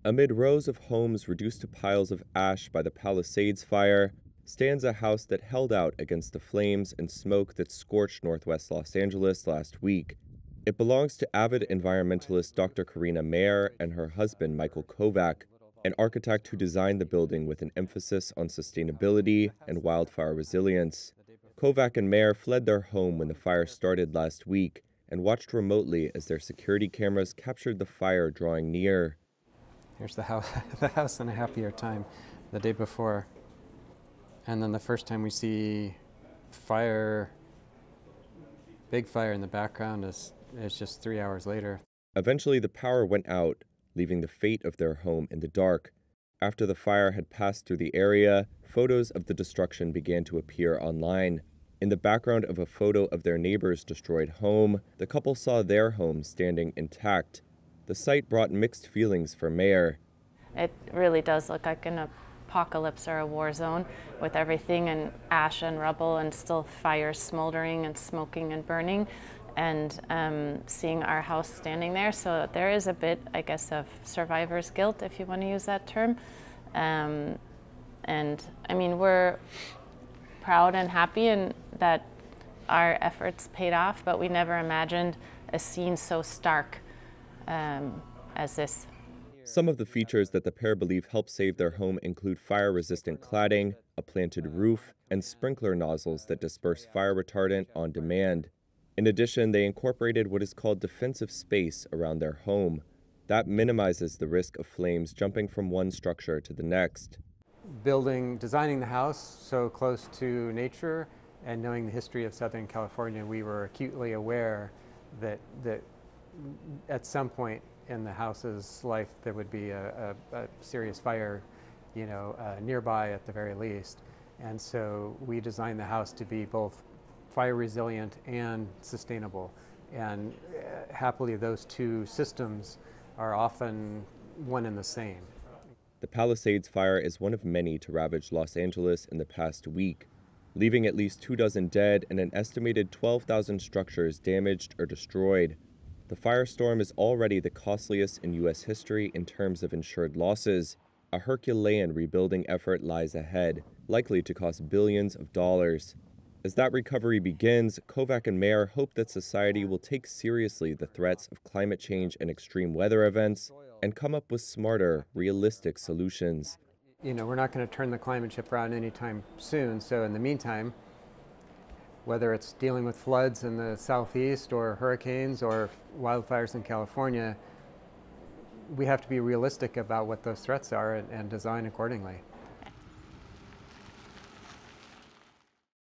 Amid rows of homes reduced to piles of ash by the Palisades fire, stands a house that held out against the flames and smoke that scorched northwest Los Angeles last week. It belongs to avid environmentalist Dr. Karina Maher and her husband Michael Kovac, an architect who designed the building with an emphasis on sustainability and wildfire resilience. Kovac and Maher fled their home when the fire started last week and watched remotely as their security cameras captured the fire drawing near. Here's the house, the house in a happier time, the day before. And then the first time we see fire, big fire in the background is just 3 hours later. Eventually, the power went out, leaving the fate of their home in the dark. After the fire had passed through the area, photos of the destruction began to appear online. In the background of a photo of their neighbor's destroyed home, the couple saw their home standing intact. The sight brought mixed feelings for Maher. It really does look like an apocalypse or a war zone, with everything in ash and rubble and still fires smoldering and smoking and burning, and seeing our house standing there. So there is a bit, I guess, of survivor's guilt, if you want to use that term. And I mean, we're proud and happy and that our efforts paid off, but we never imagined a scene so stark as this. Some of the features that the pair believe helped save their home include fire-resistant cladding, a planted roof, and sprinkler nozzles that disperse fire retardant on demand. In addition, they incorporated what is called defensive space around their home. That minimizes the risk of flames jumping from one structure to the next. Designing the house so close to nature and knowing the history of Southern California, we were acutely aware that at some point in the house's life there would be a serious fire, nearby at the very least. And so we designed the house to be both fire resilient and sustainable. And happily, those two systems are often one and the same. The Palisades fire is one of many to ravage Los Angeles in the past week, leaving at least 24 dead and an estimated 12,000 structures damaged or destroyed. The firestorm is already the costliest in U.S. history in terms of insured losses. A Herculean rebuilding effort lies ahead, likely to cost billions of dollars. As that recovery begins, Kovac and Maher hope that society will take seriously the threats of climate change and extreme weather events and come up with smarter, realistic solutions. We're not going to turn the climate ship around anytime soon, so in the meantime, whether it's dealing with floods in the southeast or hurricanes or wildfires in California, we have to be realistic about what those threats are and design accordingly.